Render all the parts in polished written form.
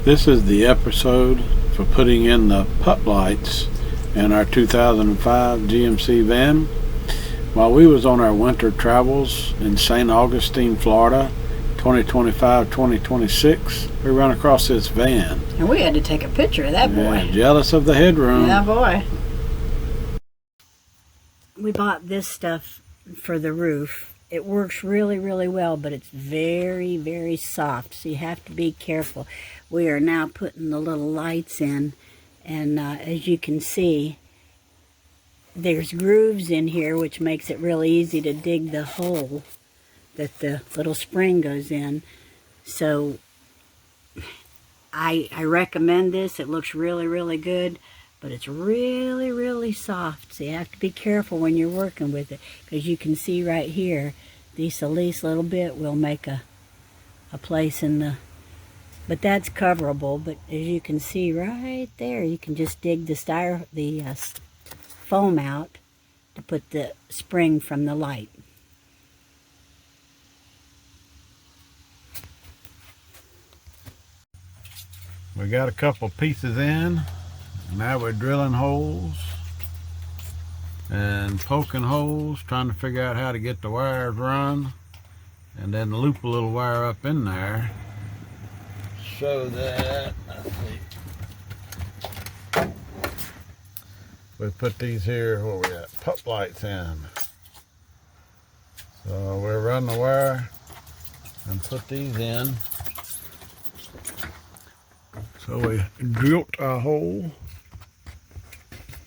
This is the episode for putting in the pup lights in our 2005 GMC van. While we was on our winter travels in St. Augustine, Florida, 2025-2026, we run across this van. And we had to take a picture of that boy. Yeah, jealous of the headroom. Yeah, boy. We bought this stuff for the roof. It works really, really well, but it's very, very soft, so you have to be careful. We are now putting the little lights in, and as you can see, there's grooves in here, which makes it really easy to dig the hole that the little spring goes in. So I recommend this. It looks really, really good, but it's really, really soft. So you have to be careful when you're working with it, because you can see right here, this least little bit will make a place in the, but that's coverable. But as you can see right there, you can just dig the foam out to put the spring from the light. We got a couple pieces in. Now we're drilling holes and poking holes, trying to figure out how to get the wires run, and then loop a little wire up in there so that we put these here, where we at, pup lights in. So we'll run the wire and put these in. So we drilled a hole.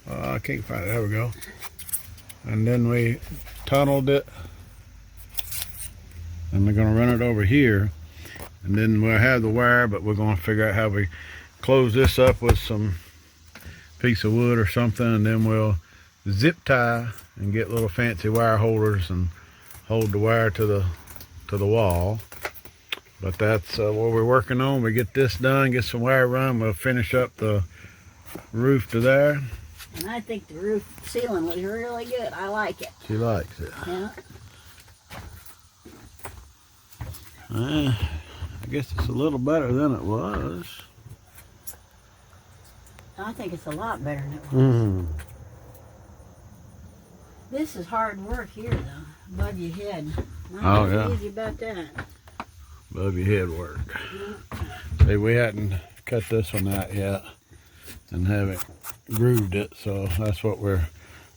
I can't find it. There we go. And then we tunneled it. And we're going to run it over here. And then we'll have the wire, but we're going to figure out how we close this up with some piece of wood or something. And then we'll zip tie and get little fancy wire holders and hold the wire to the wall. But that's what we're working on. We get this done, get some wire run, we'll finish up the roof to there. And I think the roof ceiling was really good. I like it. She likes it. Yeah. I guess it's a little better than it was. I think it's a lot better than it was. This is hard work here, though. Above your head. Not easy about that. Above your head work. See, we hadn't cut this one out yet and haven't grooved it, so that's what we're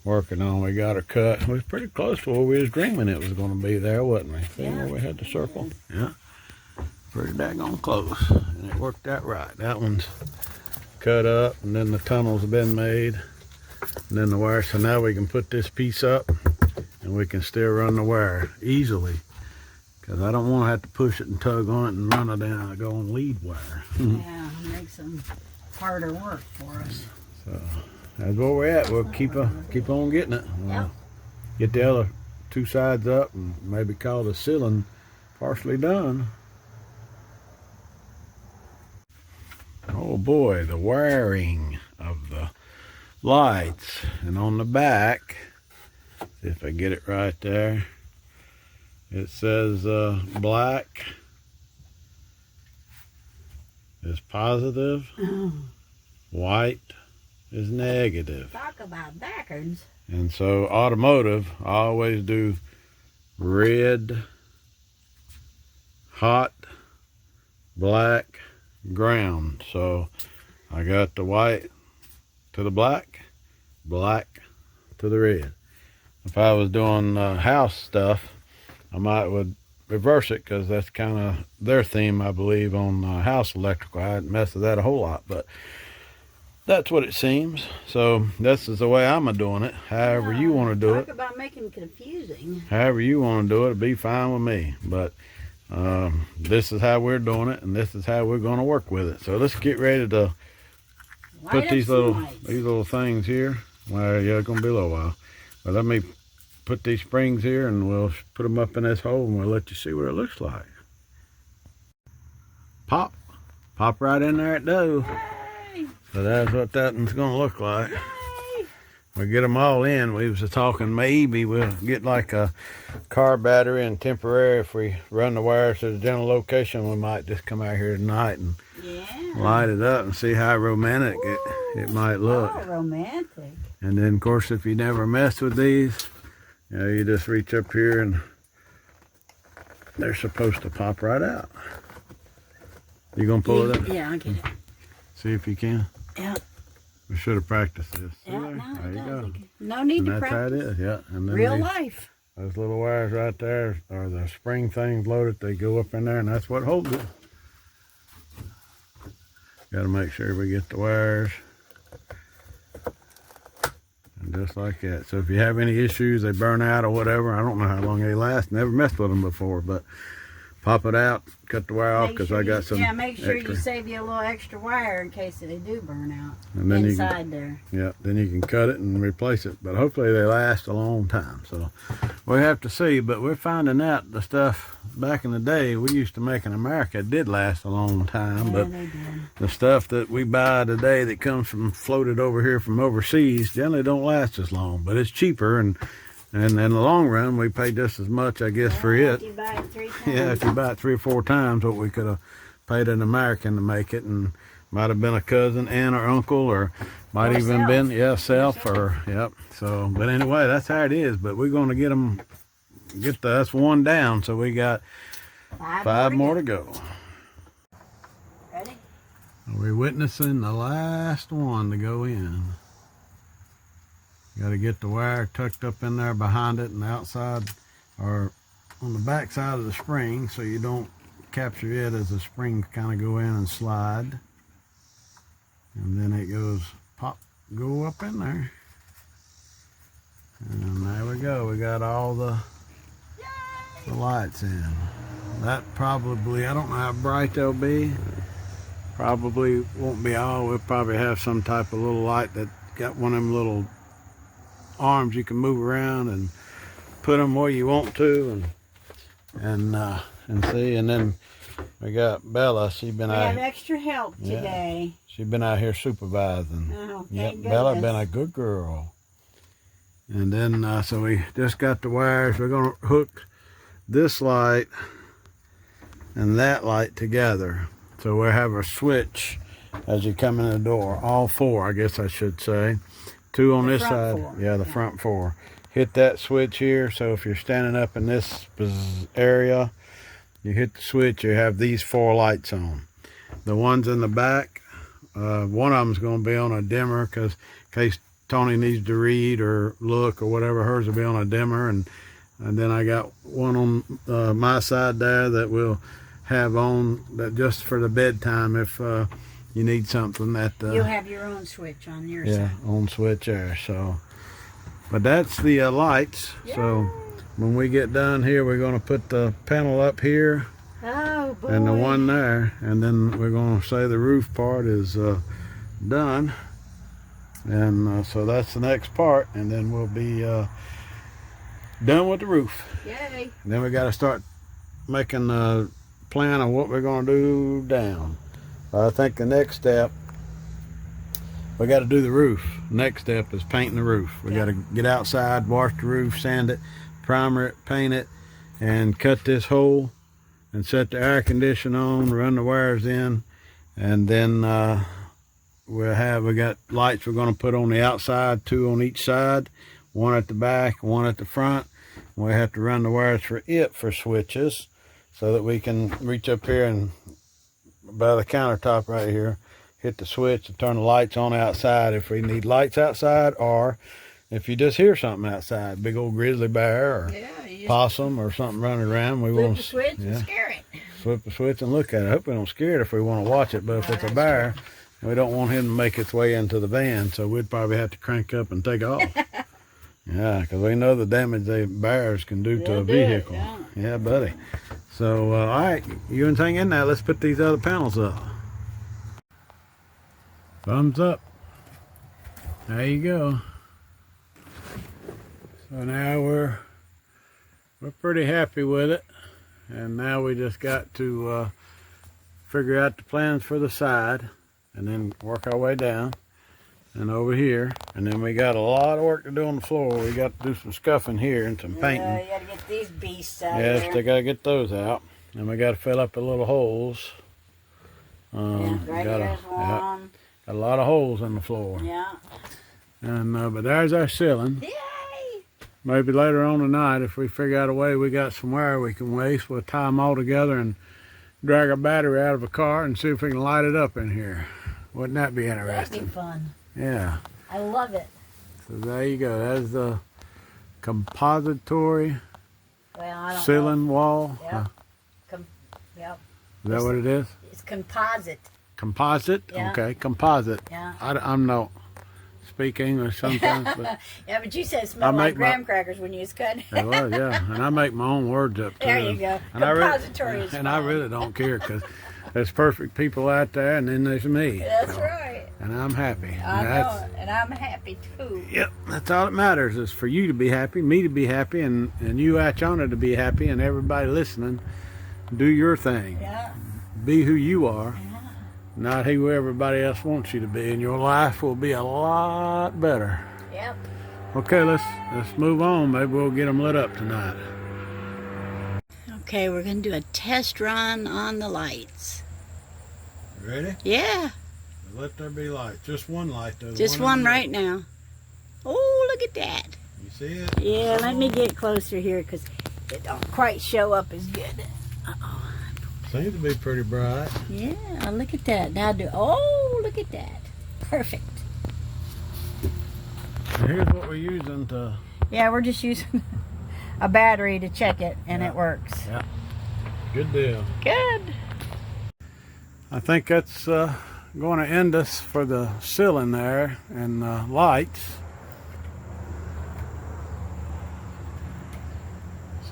working on. We got her cut. We was pretty close to where we was dreaming it was going to be there, wasn't we? See where we had the circle? Yeah. Pretty daggone close. And it worked out right. That one's cut up, and then the tunnels have been made, and then the wire. So now we can put this piece up, and we can still run the wire easily. Because I don't want to have to push it and tug on it and run it down and go on lead wire. Yeah, it makes some harder work for us. So that's where we're at. We'll keep on getting it. We'll get the other two sides up and maybe call the ceiling partially done. Oh boy, the wiring of the lights. And on the back, see if I get it right there. It says black is positive, white is negative. Talk about backwards. And so automotive, I always do red, hot, black, ground. So I got the white to the black, black to the red. If I was doing house stuff, I would reverse it, because that's kind of their theme, I believe, on house electrical. I hadn't messed with that a whole lot, but that's what it seems. So this is the way I'm doing it. However you want to do it. Talk about making it confusing. However you want to do it, it'll be fine with me. But this is how we're doing it, and this is how we're going to work with it. So let's get ready to put these little things here. Well, yeah, it's going to be a little while. But let me put these springs here, and we'll put them up in this hole, and we'll let you see what it looks like. Pop right in there it does. Yay. So that's what that one's gonna look like. Yay. We get them all in. We was talking maybe we'll get like a car battery, and temporary, if we run the wires to the general location, we might just come out here tonight and light it up and see how romantic it might look. Oh, romantic. And then, of course, if you never messed with these, you know, you just reach up here and they're supposed to pop right out. You gonna pull it up? Yeah, I'll get it. See if you can. Yeah. We should have practiced this. See Yeah, there? no, There you go. No need to And that's how it practice. is, yeah. And then Real life. those little wires right there are the spring things loaded. They go up in there, and that's what holds it. Got to make sure we get the wires. And just like that. So if you have any issues, they burn out or whatever, I don't know how long they last. Never messed with them before, but pop it out, cut the wire off because I got some. Yeah, make sure extra. you save you a little extra wire in case they do burn out And then inside there. Yeah, then you can cut it and replace it. But hopefully they last a long time. So we have to see. But we're finding out the stuff back in the day we used to make in America did last a long time. Yeah, But they did. the stuff that we buy today that comes from floated over here from overseas generally don't last as long. But it's cheaper, and in the long run we pay just as much, I guess, for it. If you buy it 3 times. Yeah, if you buy it 3 or 4 times what we could have paid an American to make it, and might have been a cousin, aunt, or uncle, or might Or even self. been self, or yep. So, but anyway, that's how it is. But we're going to that's one down, so we got 5 more to go. Ready? We're witnessing the last one to go in. Got to get the wire tucked up in there behind it and outside, or on the back side of the spring, so you don't capture it as the springs kind of go in and slide. And then it goes pop, go up in there. And there we go. We got all the lights in. That probably, I don't know how bright they'll be. Probably won't be all. We'll probably have some type of little light that got one of them little arms you can move around and put them where you want to, and see. And then we got Bella. She's been We out. have extra help today. She's been out here supervising. Oh, Yep, thank Bella goodness. been a good girl. And then so we just got the wires. We're gonna hook this light and that light together. So we'll have a switch as you come in the door. All 4, I guess I should say. 2 on this side. 4. Yeah, the front 4. Hit that switch here. So if you're standing up in this area, you hit the switch, you have these 4 lights on. The ones in the back, one of them's going to be on a dimmer because in case Tony needs to read or look or whatever, hers will be on a dimmer. And then I got one on my side there that we'll have on that just for the bedtime if you need something that You'll have your own switch on your yeah, side. on switch there. So, but that's the lights. Yay. So when we get done here, we're going to put the panel up here Oh, boy. and the one there, and then we're going to say the roof part is done. And so that's the next part, and then we'll be done with the roof. Yay. And then we got to start making a plan of what we're going to do down. I think the next step, we got to do the roof. Next step is painting the roof. We got to get outside, wash the roof, sand it, primer it, paint it, and cut this hole and set the air conditioner on, run the wires in, and then we got lights we're going to put on the outside, 2 on each side, 1 at the back, 1 at the front. We have to run the wires for switches so that we can reach up here and by the countertop right here, hit the switch and turn the lights on outside if we need lights outside, or if you just hear something outside, big old grizzly bear or possum or something running around, we Flip want the switch and scare it. flip the switch and look at it. I hope we don't scare it if we want to watch it, but if it's a bear, we don't want him to make its way into the van, so we'd probably have to crank up and take off. Yeah, because we know the damage bears can do to a vehicle. Yeah, buddy. So, all right, you and hang in there. Let's put these other panels up. Thumbs up. There you go. So now we're pretty happy with it. And now we just got to figure out the plans for the side and then work our way down and over here. And then we got a lot of work to do on the floor. We got to do some scuffing here and some painting. Yeah, you got to get these beasts out Yes, there. they got to get those out. And we got to fill up the little holes. Regulars one. Got a lot of holes in the floor. Yeah. And but there's our ceiling. Yay! Maybe later on tonight, if we figure out a way we got some wire we can waste, we'll tie them all together and drag a battery out of a car and see if we can light it up in here. Wouldn't that be interesting? That'd be fun. Yeah. I love it. So there you go. That's the compository Well, I don't ceiling wall. Yep. Yep. Is that what it is? It's composite. Composite? Yeah. Okay, composite. Yeah. I'm no speak English sometimes, but Yeah, but you said it smelled like graham crackers when you was cutting. it was, yeah. And I make my own words up too. There you go. And Compository is and I fine. really don't care because there's perfect people out there, and then there's me. That's right. And I'm happy. I know, and I'm happy too. Yep, that's all that matters is for you to be happy, me to be happy, and you, Achona, to be happy, and everybody listening, do your thing. Yeah. Be who you are, Yeah. not who everybody else wants you to be, and your life will be a lot better. Yep. Okay, let's move on. Maybe we'll get them lit up tonight. Okay, we're going to do a test run on the lights. Ready? Yeah, Let there be light. Just one light, though. just one right now. Oh, look at that. You see it? Yeah, let me get closer here because it don't quite show up as good. Uh-oh. Seems to be pretty bright. Yeah, look at that. Now oh, look at that. Perfect. And here's what we're using to... Yeah, we're just using a battery to check it, and it works. Yeah. Good deal. Good. I think that's going to end us for the ceiling there and lights.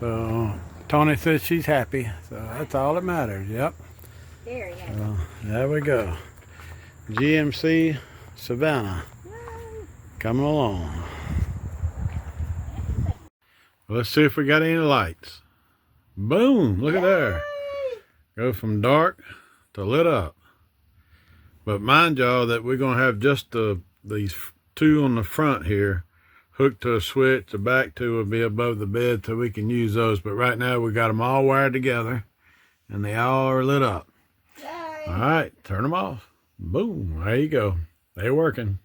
So Tony says she's happy, so that's all that matters. Yep. There, yeah. So there we go. GMC Savana coming along. Let's see if we got any lights. Boom! Look at there. Go from dark to lit up. But mind y'all that we're gonna have just these two on the front here hooked to a switch. The back two will be above the bed so we can use those. But right now we got them all wired together and they all are lit up. Yay. All right, turn them off. Boom, there you go. They're working.